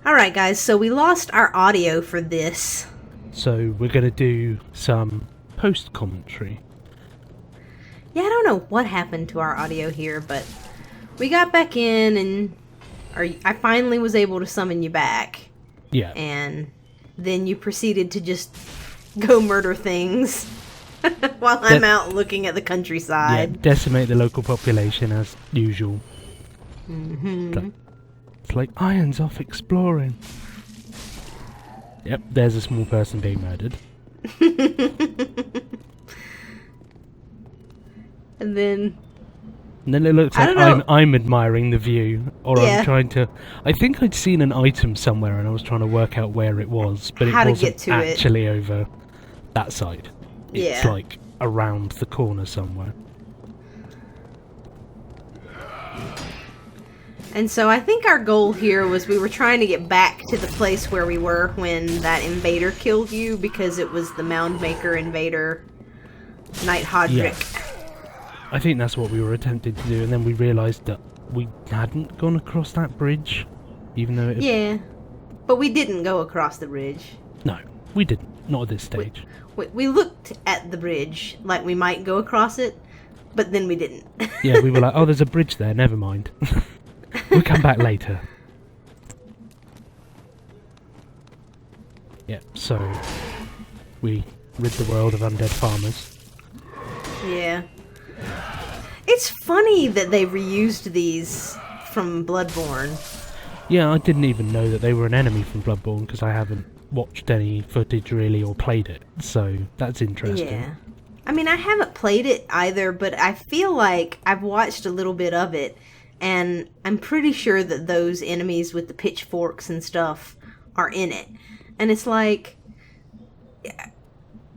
Alright guys, so we lost our audio for this. So we're going to do some post-commentary. Yeah, I don't know what happened to our audio here, but we got back in and I finally was able to summon you back. Yeah. And then you proceeded to just go murder things while I'm out looking at the countryside. Yeah, decimate the local population as usual. Mm-hmm. It's like Iron's off exploring. Yep, there's a small person being murdered. And then it looks like I'm admiring the view, or I'm trying to. I think I'd seen an item somewhere, and I was trying to work out where it was, but it wasn't actually over that side. It's like around the corner somewhere. And so I think our goal here was we were trying to get back to the place where we were when that invader killed you, because it was the Moundmaker invader, Knight Hodrick. Yeah. I think that's what we were attempting to do, and then we realised that we hadn't gone across that bridge, even though it... Yeah, but we didn't go across the bridge. No, we didn't. Not at this stage. We looked at the bridge like we might go across it, but then we didn't. Yeah, we were like, oh, there's a bridge there, never mind. We'll come back later. Yeah, so we rid the world of undead farmers. Yeah. It's funny that they reused these from Bloodborne. Yeah, I didn't even know that they were an enemy from Bloodborne because I haven't watched any footage really or played it, so that's interesting. Yeah. I mean, I haven't played it either, but I feel like I've watched a little bit of it, and I'm pretty sure that those enemies with the pitchforks and stuff are in it. And it's like,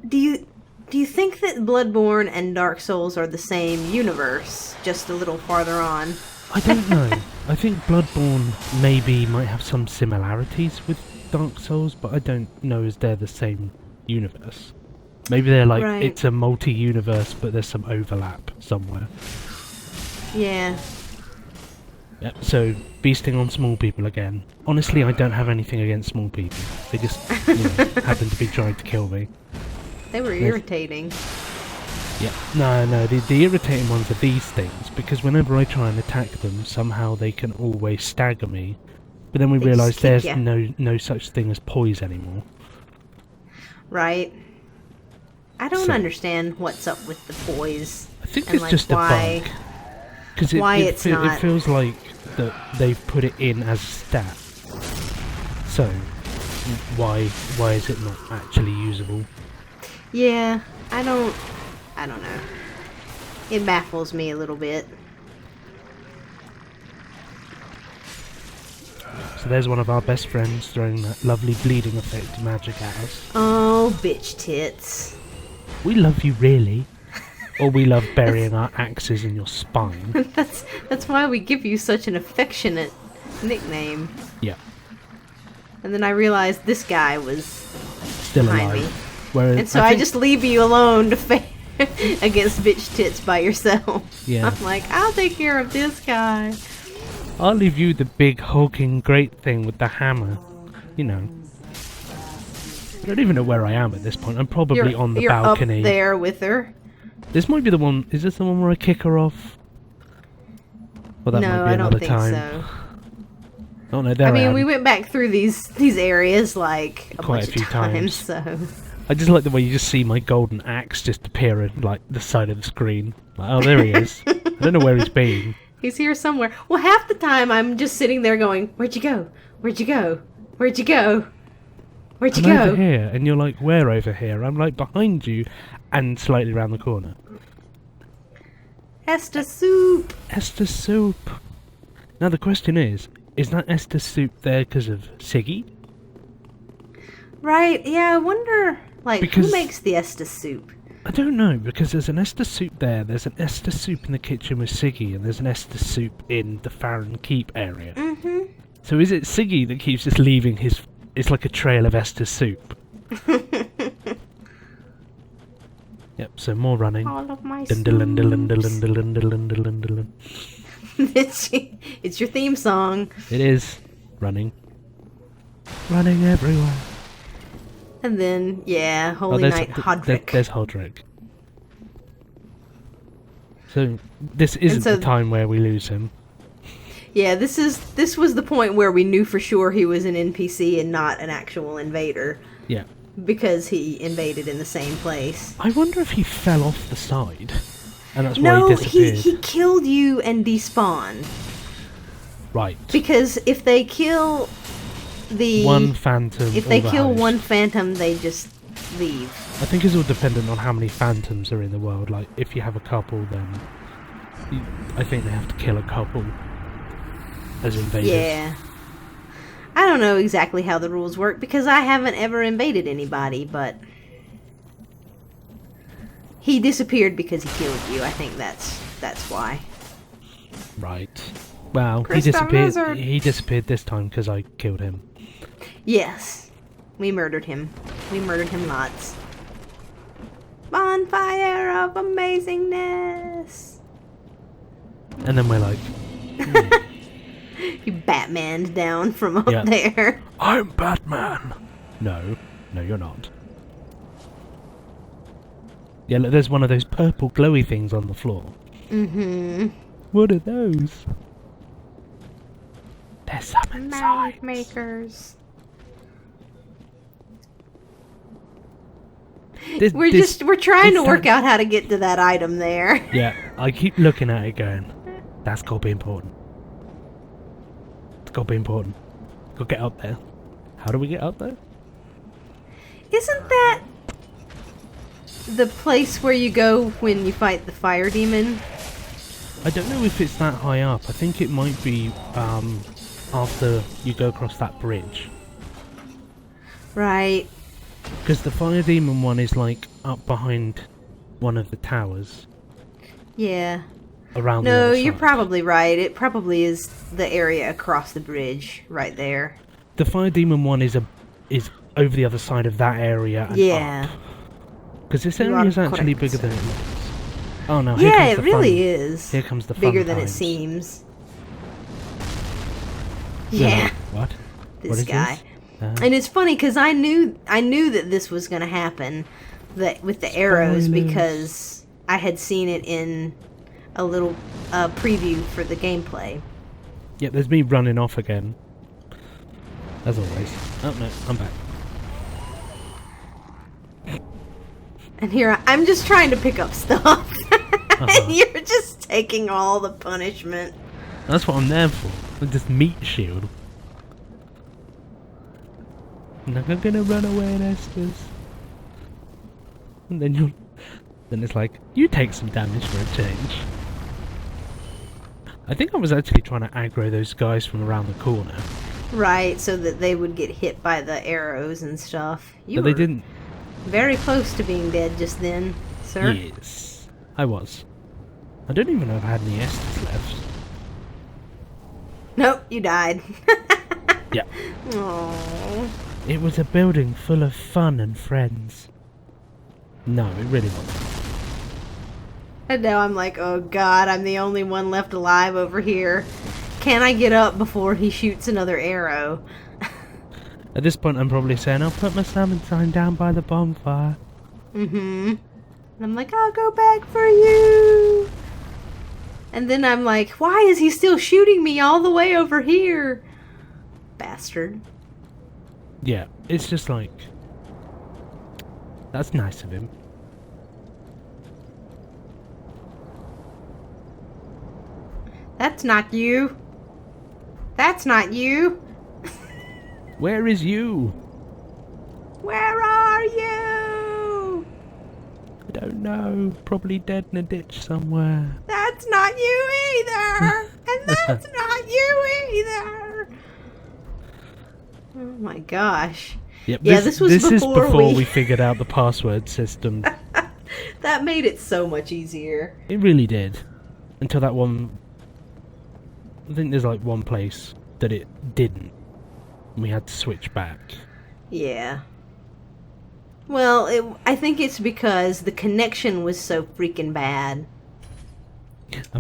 do you think that Bloodborne and Dark Souls are the same universe, just a little farther on? I don't know. I think Bloodborne maybe might have some similarities with Dark Souls, but I don't know if they're the same universe. Maybe they're like, it's a multi-universe, but there's some overlap somewhere. Yeah. Yep, so beasting on small people again. Honestly, I don't have anything against small people. They just, happen to be trying to kill me. They were irritating. Yeah, no, the irritating ones are these things, because whenever I try and attack them, somehow they can always stagger me. But then we realise there's no such thing as poise anymore. Right. I don't understand what's up with the poise. I think it's just a bug. Because it feels like that they've put it in as a stat. So, why is it not actually usable? Yeah, I don't know. It baffles me a little bit. So there's one of our best friends throwing that lovely bleeding effect magic at us. Oh, bitch tits. We love you, really. Or we love burying our axes in your spine. That's why we give you such an affectionate nickname. Yeah. And then I realized this guy was still alive. Whereas and so I just leave you alone to fight against bitch tits by yourself. Yeah. I'm like, I'll take care of this guy. I'll leave you the big hulking great thing with the hammer. You know. I don't even know where I am at this point. I'm probably on the balcony. You're up there with her. This might be the one. Is this the one where I kick her off? Well, that might be another time. So. Oh no, there I mean, we went back through these areas like quite a few times. So I just like the way you just see my golden axe just appear at like the side of the screen. Like, oh, there he is. I don't know where he's been. He's here somewhere. Well, half the time I'm just sitting there going, "Where'd you go? Where'd you go? Where'd you go? Where'd you go?" Over here, and you're like, "Where over here?" I'm like behind you, and slightly around the corner. Esther soup. Esther soup. Now the question is that Esther soup there because of Siggy? Right. Yeah. I wonder, who makes the Esther soup? I don't know, because there's an Esther soup there. There's an Esther soup in the kitchen with Siggy, and there's an Esther soup in the Farron Keep area. Mm-hmm. So is it Siggy that keeps just leaving his... It's like a trail of Esther soup. Yep, so more running. All of my soups. It's your theme song. It is. Running. running everywhere. And then, yeah, Holy Knight Hodrick. There's Hodrick. So this isn't the time where we lose him. Yeah, this was the point where we knew for sure he was an NPC and not an actual invader. Yeah. Because he invaded in the same place. I wonder if he fell off the side, and that's why he disappeared. No, he killed you and despawned. Right. Because if they kill one phantom, if they kill one phantom, they just leave. I think it's all dependent on how many phantoms are in the world. Like, if you have a couple, then I think they have to kill a couple as invaders. Yeah. I don't know exactly how the rules work because I haven't ever invaded anybody, but he disappeared because he killed you. I think that's why. Right. Well, he disappeared. He disappeared this time because I killed him. Yes, we murdered him. We murdered him lots. Bonfire of amazingness. And then we're like. You Batman'd down from up there. I'm Batman. No, you're not. Yeah, look, there's one of those purple glowy things on the floor. Mm-hmm. What are those? They're summon signs. Makers. We're trying to work out how to get to that item there. Yeah, I keep looking at it going, that's gotta be important. It's gotta be important. Gotta get up there. How do we get up there? Isn't that the place where you go when you fight the fire demon? I don't know if it's that high up. I think it might be after you go across that bridge. Right. Because the fire demon one is like up behind one of the towers. Yeah. Around the other side. You're probably right. It probably is the area across the bridge right there. The fire demon one is over the other side of that area and up. Because this area is actually bigger than it looks. Oh no, here comes the really is. Here comes the fun bigger than times. It seems. Yeah. What? This guy. And it's funny because I knew that this was going to happen, that with the arrows, because I had seen it in a little preview for the gameplay. Yeah, there's me running off again. As always. Oh no, I'm back. And here I'm just trying to pick up stuff. And you're just taking all the punishment. That's what I'm there for. With this meat shield. I'm not gonna run away, Estes. And then it's like, you take some damage for a change. I think I was actually trying to aggro those guys from around the corner. Right, so that they would get hit by the arrows and stuff. But they didn't. Very close to being dead just then, sir. Yes, I was. I don't even know if I had any Estes left. Nope, you died. Yeah. Aww. It was a building full of fun and friends. No, it really wasn't. And now I'm like, oh god, I'm the only one left alive over here. Can I get up before he shoots another arrow? At this point, I'm probably saying, I'll put my summon sign down by the bonfire. Mm-hmm. And I'm like, I'll go back for you. And then I'm like, why is he still shooting me all the way over here? Bastard. Yeah, it's just like... That's nice of him. That's not you. That's not you. Where is you? Where are you? I don't know. Probably dead in a ditch somewhere. That's not you either. And that's not you either. Oh my gosh. Yep, yeah, this is before we figured out the password system. That made it so much easier. It really did. Until that one... I think there's like one place that it didn't. We had to switch back. Yeah. Well, I think it's because the connection was so freaking bad.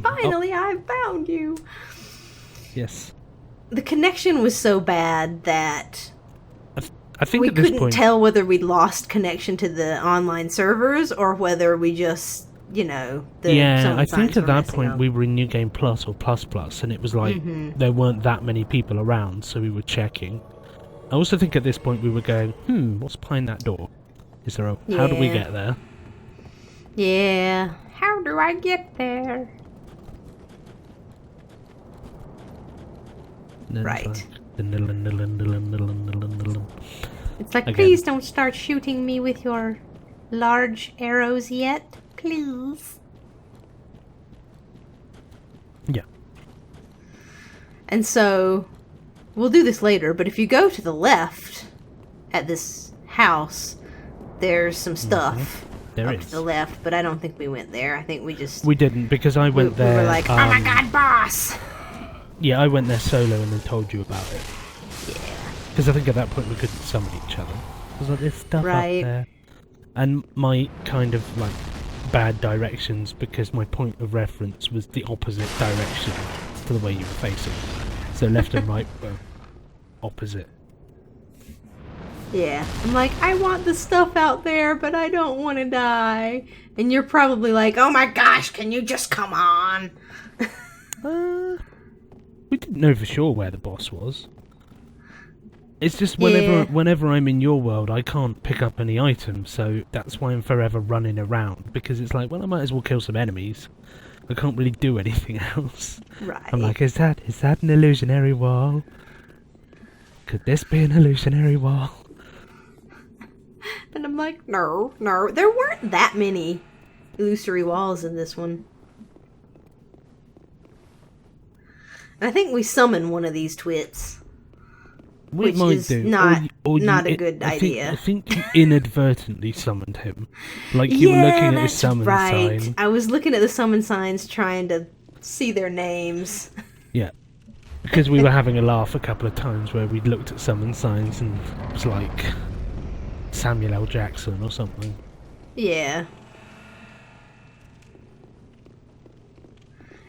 Finally, I found you. Yes. The connection was so bad that I think we at this couldn't point, tell whether we lost connection to the online servers or whether we just, I think at that point we were in New Game Plus or Plus Plus, and it was like there weren't that many people around, so we were checking. I also think at this point we were going, what's behind that door? Is there how do we get there? Yeah, how do I get there? Right. It's like, please don't start shooting me with your large arrows yet, please. Yeah. And so, we'll do this later, but if you go to the left at this house, there's some stuff up to the left, but I don't think we went there. I think we just... We didn't, because I went there... We were like, oh my god, boss! Yeah, I went there solo and then told you about it. Yeah. Because I think at that point we couldn't summon each other. I was like, there's stuff up there. And my kind of, like, bad directions, because my point of reference was the opposite direction to the way you were facing. So left and right were opposite. Yeah. I'm like, I want the stuff out there, but I don't want to die. And you're probably like, oh my gosh, can you just come on? We didn't know for sure where the boss was. It's just whenever I'm in your world, I can't pick up any items, so that's why I'm forever running around. Because it's like, well, I might as well kill some enemies. I can't really do anything else. Right. I'm like, is that an illusionary wall? Could this be an illusionary wall? And I'm like, no. There weren't that many illusory walls in this one. I think we summon one of these twits. Which is not a good idea. I think you inadvertently summoned him. Like you were looking at the summon sign. I was looking at the summon signs trying to see their names. Yeah. Because we were having a laugh a couple of times where we'd looked at summon signs and it was like Samuel L. Jackson or something. Yeah.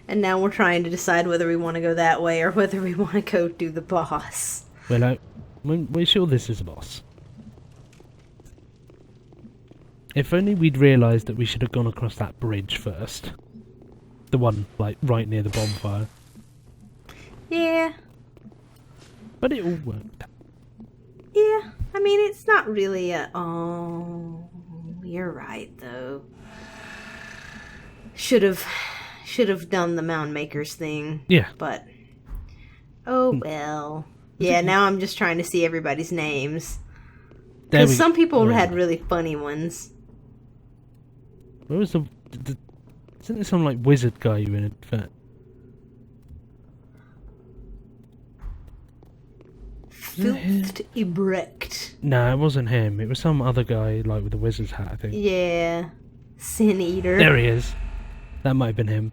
And now we're trying to decide whether we want to go that way or whether we want to go do the boss. Well, we're sure this is a boss. If only we'd realised that we should have gone across that bridge first. The one, like, right near the bonfire. Yeah. But it all worked. Yeah. I mean, it's not really a... Oh, you're right, though. Should have done the Mound Makers thing. Yeah. But, oh well. Yeah, now I'm just trying to see everybody's names. Because some people had really funny ones. Where was isn't there some, like, wizard guy you in it? Filth Ibrecht. No, it wasn't him. It was some other guy, like, with a wizard's hat, I think. Yeah. Sin Eater. There he is. That might have been him.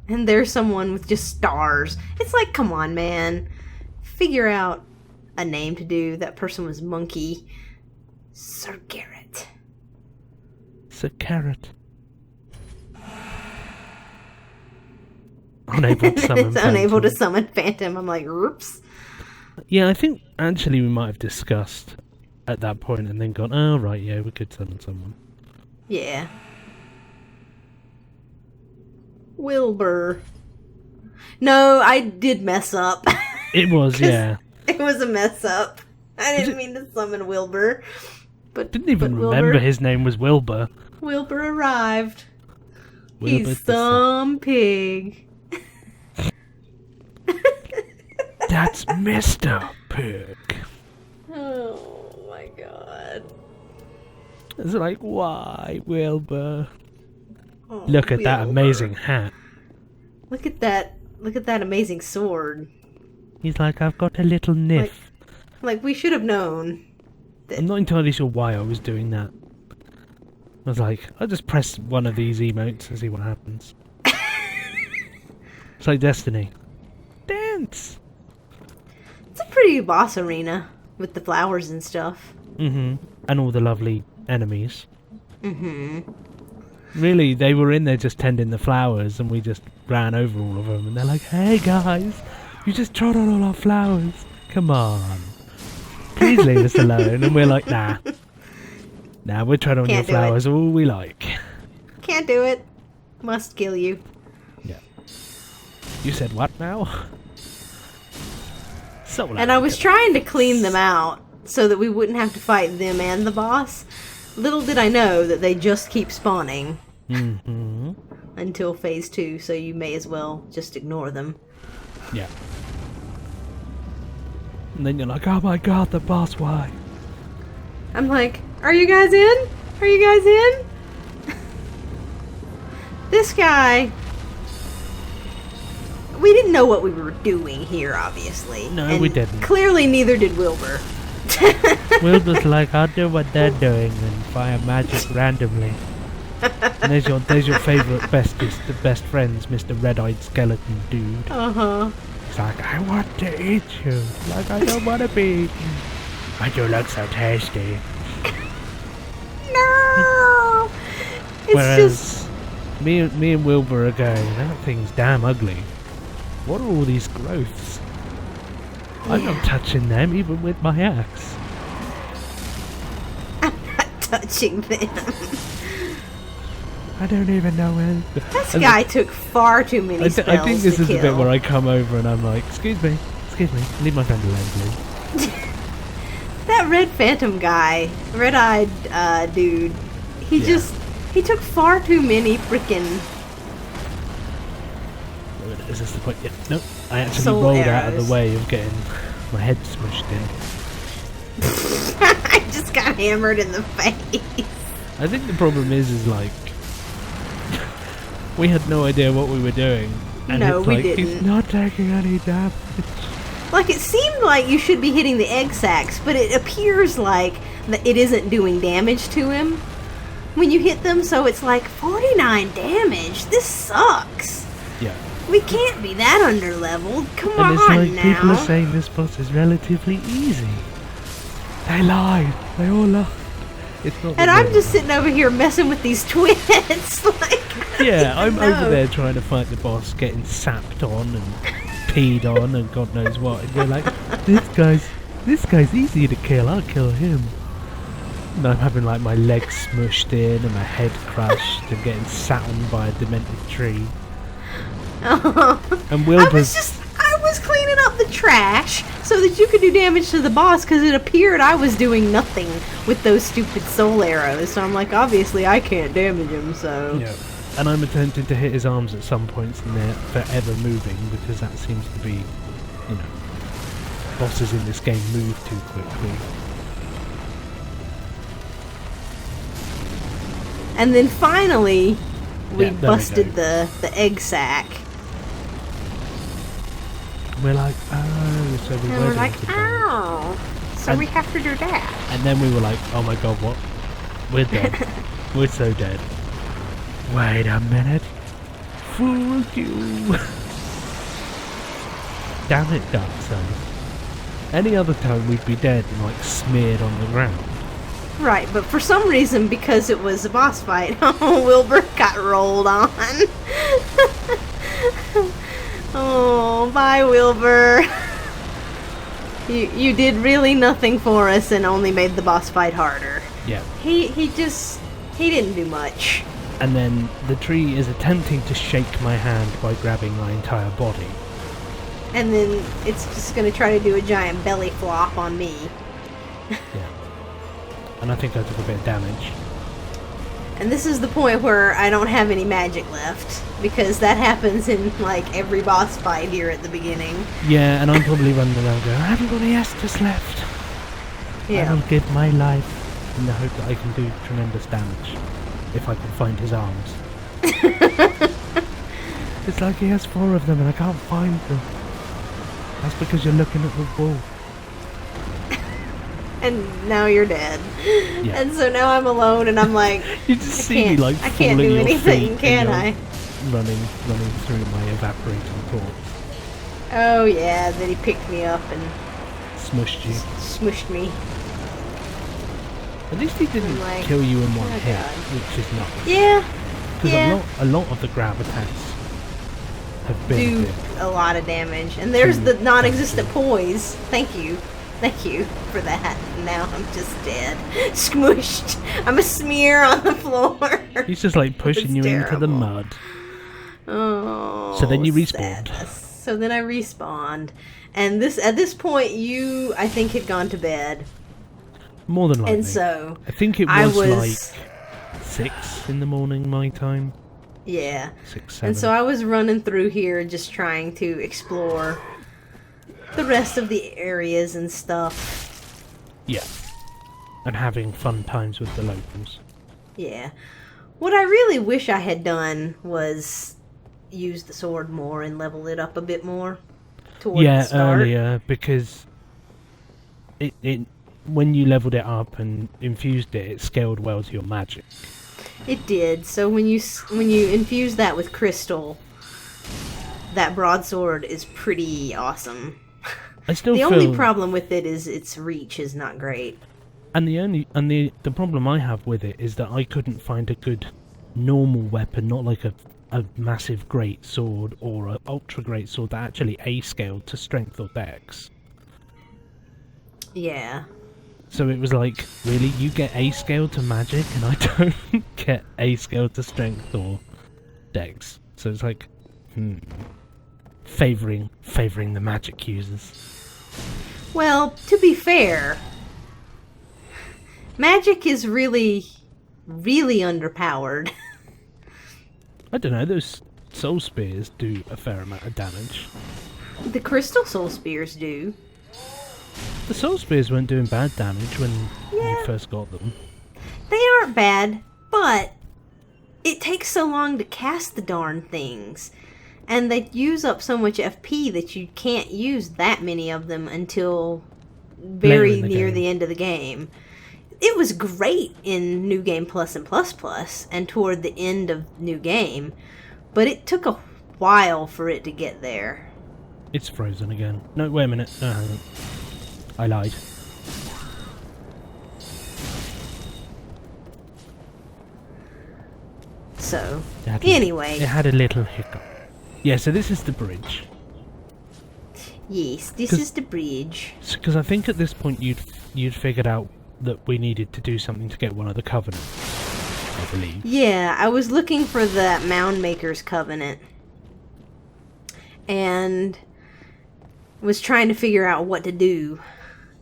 And there's someone with just stars. It's like, come on, man. Figure out a name to do. That person was Monkey. Sir Garrett. Sir Garrett. Unable to summon It's unable to summon Phantom. I'm like, oops. Yeah, I think actually we might have discussed at that point and then gone, oh, right, yeah, we could summon someone. Yeah. Wilbur. No, I did mess up. It was, yeah. It was a mess up. I didn't mean to summon Wilbur. But didn't even remember his name was Wilbur. Wilbur arrived. Wilbur He's some pig. That's Mr. Pig. Oh my god. It's like, why, Wilbur? Oh, look at that amazing hat. Look at that amazing sword. He's like, I've got a little niff. Like we should have known. I'm not entirely sure why I was doing that. I was like, I'll just press one of these emotes and see what happens. It's like Destiny. Dance! It's a pretty boss arena with the flowers and stuff. Mm-hmm. And all the lovely enemies. Mm-hmm. Really, they were in there just tending the flowers and we just ran over all of them and they're like, hey guys, you just trod on all our flowers. Come on. Please leave us alone. And we're like, nah. Nah, we'll tread on your flowers all we like. Can't do it. Must kill you. Yeah. You said what now? And I was trying to clean them out so that we wouldn't have to fight them and the boss. Little did I know that they just keep spawning until phase 2, so you may as well just ignore them. Yeah. And then you're like, oh my god, the boss, why? I'm like, are you guys in? Are you guys in? This guy... We didn't know what we were doing here, obviously. No, and we didn't. Clearly neither did Wilbur. Wilbur's like, I'll do what they're doing and fire magic randomly. And there's your favourite best friends, Mr. Red-Eyed Skeleton Dude. Uh-huh. It's like, I want to eat you. Like, I don't want to be eaten. But you look so tasty. No! Whereas, me and Wilbur are going, that thing's damn ugly. What are all these growths? Yeah. I'm not touching them, even with my axe. I'm not touching them. I don't even know where... This guy took far too many spells I think this is kill. the bit where I come over and I'm like, excuse me, leave my friend alone, please. That red phantom guy, red-eyed dude, he took far too many freaking... Is this the point? Yeah. Nope. I actually soul rolled arrows. Out of the way of getting my head smushed in. I just got hammered in the face. I think the problem is like we had no idea what we were doing. And no, it's we like, didn't. He's not taking any damage. Like, it seemed like you should be hitting the egg sacs, but it appears like that it isn't doing damage to him when you hit them, so it's like 49 damage. This sucks. Yeah. We can't be that under-leveled. Come on now. And it's like people are saying this boss is relatively easy. They lied. They all lied. It's not. And I'm just sitting over here messing with these twins. Like, yeah, I'm over there trying to fight the boss, getting sapped on and peed on and God knows what. And you're like, this guy's easy to kill. I'll kill him. And I'm having like my legs smushed in and my head crushed and getting sat on by a demented tree. And Wilbur's... I was cleaning up the trash so that you could do damage to the boss, because it appeared I was doing nothing with those stupid soul arrows. So I'm like, obviously I can't damage him, so... Yeah. And I'm attempting to hit his arms at some points and they're forever moving, because that seems to be, you know, bosses in this game move too quickly. And then finally, we busted the egg sac. We're like, oh, so we were like, oh, so we have to do that. And then we were like, oh my god, what? We're dead. We're so dead. Wait a minute. Fooled you. Damn it, Dark Souls. Any other time we'd be dead and like smeared on the ground. Right, but for some reason, because it was a boss fight, Wilbur got rolled on. Oh, bye, Wilbur. You did really nothing for us and only made the boss fight harder. Yeah. He didn't do much. And then the tree is attempting to shake my hand by grabbing my entire body. And then it's just going to try to do a giant belly flop on me. Yeah. And I think I took a bit of damage. And this is the point where I don't have any magic left, because that happens in like every boss fight here at the beginning. Yeah, and I'm probably running around going, I haven't got any Estus left. Yeah. I will give my life in the hope that I can do tremendous damage if I can find his arms. It's like he has 4 of them and I can't find them. That's because you're looking at the wall. And now you're dead. Yeah. And so now I'm alone and I'm like, you just see me like I can't do anything, can I? Running through my evaporating corpse. Oh yeah, then he picked me up and smushed you. Smushed me. At least he didn't kill you in one hit, God. which is nice. Yeah. Because a lot of the grab attacks have been do a lot of damage. And there's the non-existent poise. Thank you. Thank you for that. Now I'm just dead. Smushed. I'm a smear on the floor. He's just like pushing you into the mud. Oh. So then you respawned. So then I respawned. And at this point, you, I think, had gone to bed. More than likely. And so I think it was like 6 in the morning my time. Yeah. 6, 7. And so I was running through here just trying to explore the rest of the areas and stuff. Yeah. And having fun times with the locals. Yeah. What I really wish I had done was use the sword more and level it up a bit more towards the start. Earlier, because it when you leveled it up and infused it, it scaled well to your magic. It did. So when you infuse that with crystal, that broadsword is pretty awesome. The only problem with it is its reach is not great. And the problem I have with it is that I couldn't find a good normal weapon, not like a massive great sword or an ultra great sword that actually A-scaled to strength or dex. Yeah. So it was like, really, you get A-scaled to magic and I don't get A-scaled to strength or dex. So it's like, favouring the magic users. Well, to be fair, magic is really, really underpowered. I don't know, those soul spears do a fair amount of damage. The crystal soul spears do. The soul spears weren't doing bad damage when you first got them. They aren't bad, but it takes so long to cast the darn things. And they use up so much FP that you can't use that many of them until very near the end of the game. It was great in New Game Plus and Plus Plus and toward the end of New Game, but it took a while for it to get there. It's frozen again. No, wait a minute. No, hang on. I lied. So, anyway. It had a little hiccup. Yeah, so this is the bridge. Yes, this is the bridge. Because I think at this point you'd figured out that we needed to do something to get one of the covenants, I believe. Yeah, I was looking for that Mound Maker's Covenant. And was trying to figure out what to do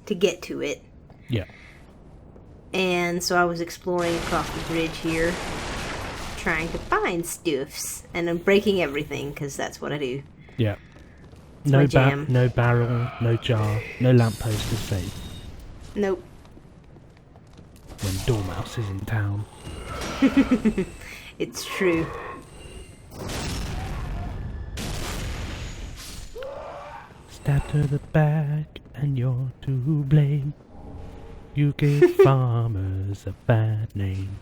to get to it. Yeah. And so I was exploring across the bridge here, trying to find stuffs, and I'm breaking everything because that's what I do. Yeah. It's my jam. No barrel, no jar, no lamppost is safe. Nope. When Dormouse is in town. It's true. Stab to the back and you're to blame. You give farmers a bad name.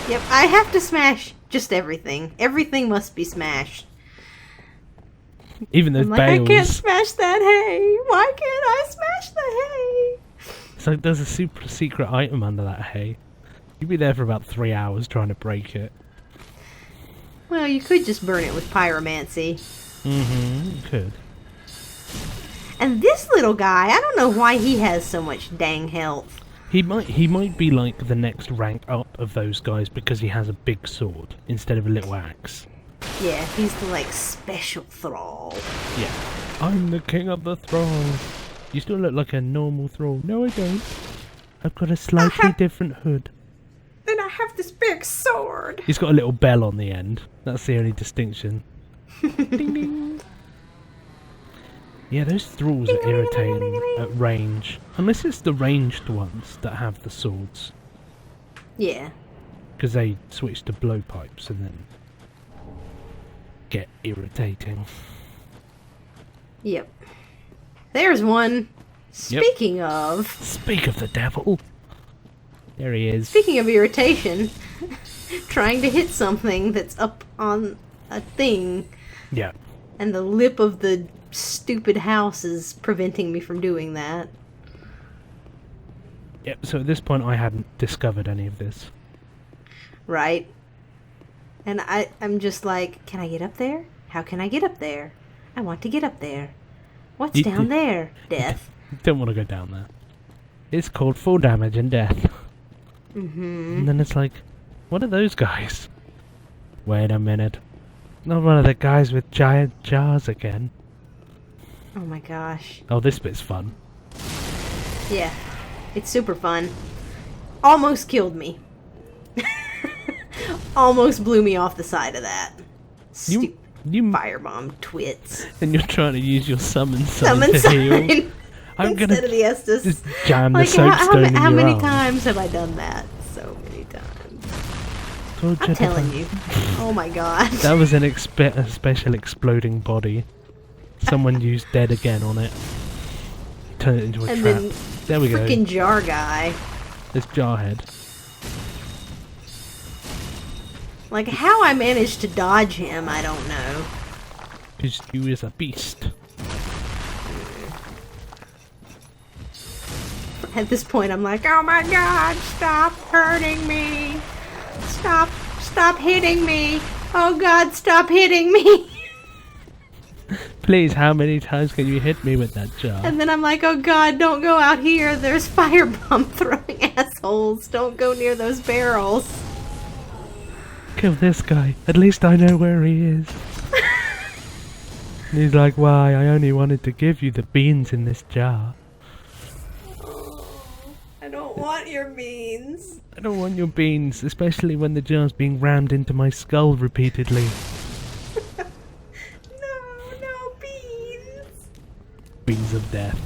Yep, I have to smash just everything. Everything must be smashed. Even those bales. I can't smash that hay. Why can't I smash the hay? It's like there's a super secret item under that hay. You'd be there for about 3 hours trying to break it. Well, you could just burn it with pyromancy. You could. And this little guy, I don't know why he has so much dang health. He might be like the next rank up of those guys because he has a big sword instead of a little axe. Yeah, he's the like special thrall. Yeah. I'm the king of the thralls. You still look like a normal thrall. No, I don't. I've got a slightly different hood. And I have this big sword. He's got a little bell on the end. That's the only distinction. Ding ding. Yeah, those thralls are irritating at range. Unless it's the ranged ones that have the swords. Yeah. Because they switch to blowpipes and then get irritating. Yep. There's one. Speaking of... Speak of the devil. There he is. Speaking of irritation, trying to hit something that's up on a thing. Yeah. And the lip of the stupid house is preventing me from doing that. Yep, so at this point I hadn't discovered any of this. Right. And I'm just like, can I get up there? How can I get up there? I want to get up there. What's down there? Death. You don't want to go down there. It's called full damage and death. Mm-hmm. And then it's like, what are those guys? Wait a minute. Not one of the guys with giant jars again. Oh my gosh. Oh, this bit's fun. Yeah. It's super fun. Almost killed me. Almost blew me off the side of that. Stupid firebomb twits. And you're trying to use your summon to heal. I'm Instead gonna of the Estus. just jam the soapstone in your How many arm. times have I done that? So many times. I'm telling you. Oh my god. That was a special exploding body. Someone used dead again on it. Turn it into a trap. Then there we go. Freaking jar guy. This jarhead. Like, how I managed to dodge him, I don't know. Because you is a beast. At this point, I'm like, oh my god, stop hurting me. Stop hitting me. Oh god, stop hitting me. Please, how many times can you hit me with that jar? And then I'm like, oh god, don't go out here. There's firebomb throwing assholes. Don't go near those barrels. Kill this guy. At least I know where he is. And he's like, why? I only wanted to give you the beans in this jar. I don't want your beans. I don't want your beans, especially when the jar's being rammed into my skull repeatedly. No beans. Beans of death.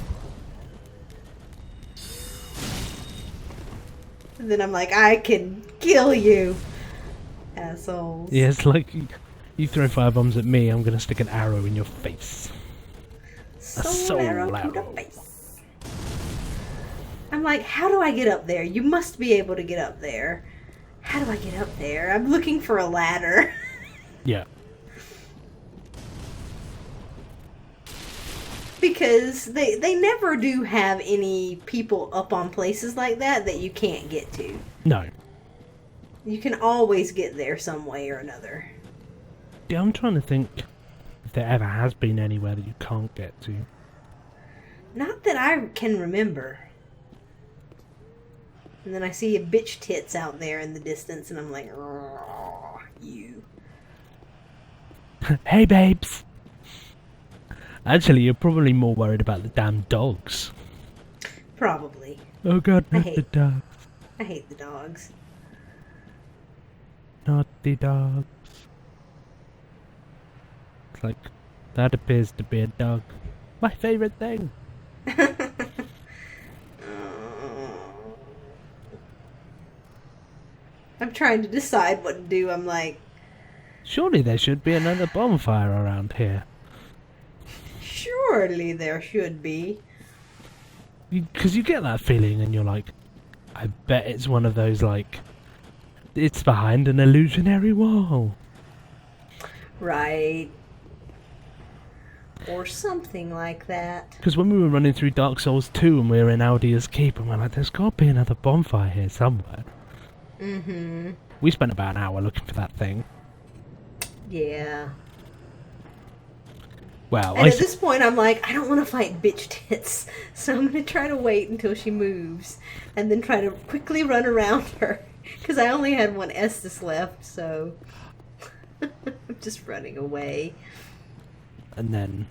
And then I'm like, I can kill you. Assholes. Yeah, it's like you throw firebombs at me, I'm gonna stick an arrow in your face. A soul arrow to the face. I'm like, how do I get up there? You must be able to get up there. How do I get up there? I'm looking for a ladder. Yeah. Because they never do have any people up on places like that you can't get to. No. You can always get there some way or another. Yeah, I'm trying to think if there ever has been anywhere that you can't get to. Not that I can remember. And then I see a bitch tits out there in the distance, and I'm like, oh, you. Hey, babes. Actually, you're probably more worried about the damn dogs. Probably. Oh god, not the dogs. I hate the dogs. Not the dogs. It's like, that appears to be a dog. My favourite thing. I'm trying to decide what to do. I'm like, surely there should be another bonfire around here. Surely there should be. Because you get that feeling and you're like, I bet it's one of those like, it's behind an illusionary wall. Right. Or something like that. Because when we were running through Dark Souls 2 and we were in Aldia's Keep, and we're like, there's got to be another bonfire here somewhere. Mm-hmm. We spent about an hour looking for that thing. Yeah. Well, and at this point, I'm like, I don't want to fight bitch tits, so I'm going to try to wait until she moves, and then try to quickly run around her, because I only had one Estus left, so I'm just running away. And then...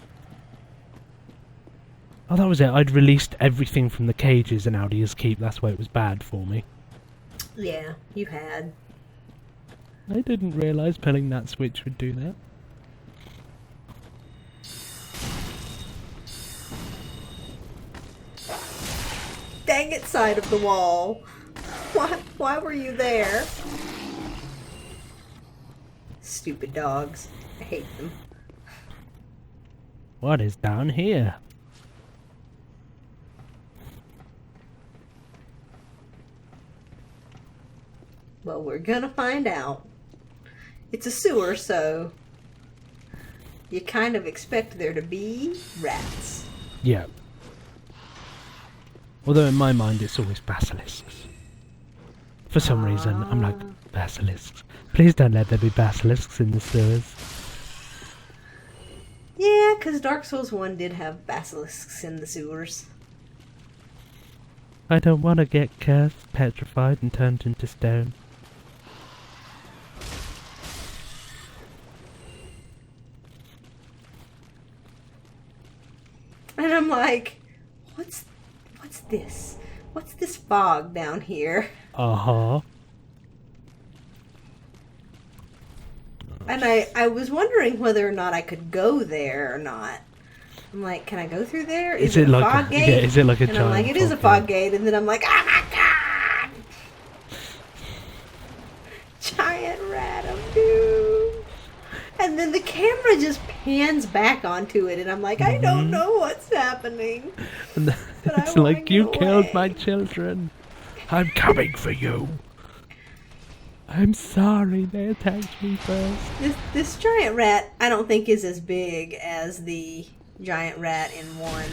oh, that was it. I'd released everything from the cages in Aldia's Keep. That's why it was bad for me. Yeah, you had. I didn't realise pulling that switch would do that. Dang it, side of the wall. Why were you there? Stupid dogs. I hate them. What is down here? Well, we're gonna find out. It's a sewer, so you kind of expect there to be rats. Yeah. Although in my mind it's always basilisks. For some reason, I'm like, basilisks. Please don't let there be basilisks in the sewers. Yeah, Yeah, because Dark Souls 1 did have basilisks in the sewers. I don't want to get cursed, petrified, and turned into stone. And I'm like, what's this? What's this fog down here? Uh-huh. And I was wondering whether or not I could go there or not. I'm like, can I go through there? Is it a like fog gate? Yeah, is it like a and giant I'm like, it is a fog gate. And then I'm like, oh my god! Giant rat of doom. And then the camera just pans back onto it. And I'm like, I don't know what's happening. It's like, you killed my children. I'm coming for you. I'm sorry they attacked me first. This giant rat, I don't think is as big as the giant rat in 1.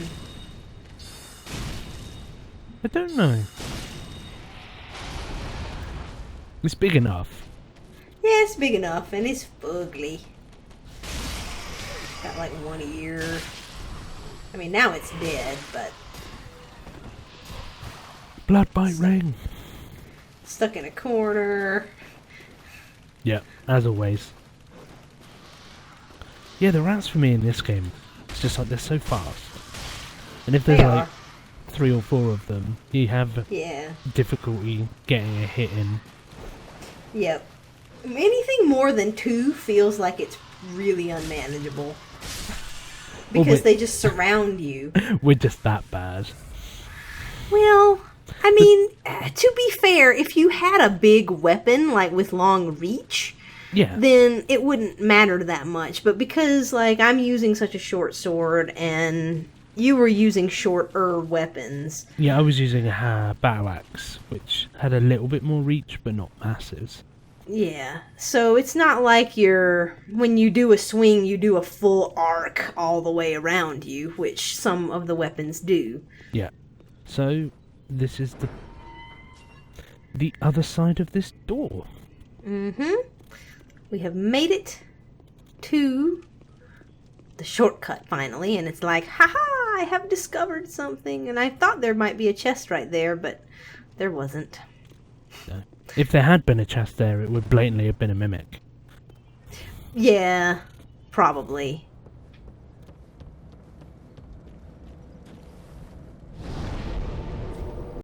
I don't know. It's big enough. Yeah, it's big enough, and it's fugly. Got like 1 ear. I mean, now it's dead, but... Blood bite ring. Stuck in a corner. Yeah, as always. Yeah, the rats for me in this game, it's just like they're so fast. And if there's like 3 or 4 of them, you have difficulty getting a hit in. Yep. Anything more than 2 feels like it's really unmanageable. Because they just surround you. We're just that bad. Well, I mean, to be fair, if you had a big weapon, like with long reach, then it wouldn't matter that much. But because, like, I'm using such a short sword and you were using shorter weapons. Yeah, I was using a battle axe, which had a little bit more reach, but not massive. Yeah, so it's not like when you do a swing, you do a full arc all the way around you, which some of the weapons do. Yeah, so this is the other side of this door. We have made it to the shortcut finally, and it's like, haha, I have discovered something, and I thought there might be a chest right there, but there wasn't. No. If there had been a chest there, it would blatantly have been a mimic. Yeah, probably.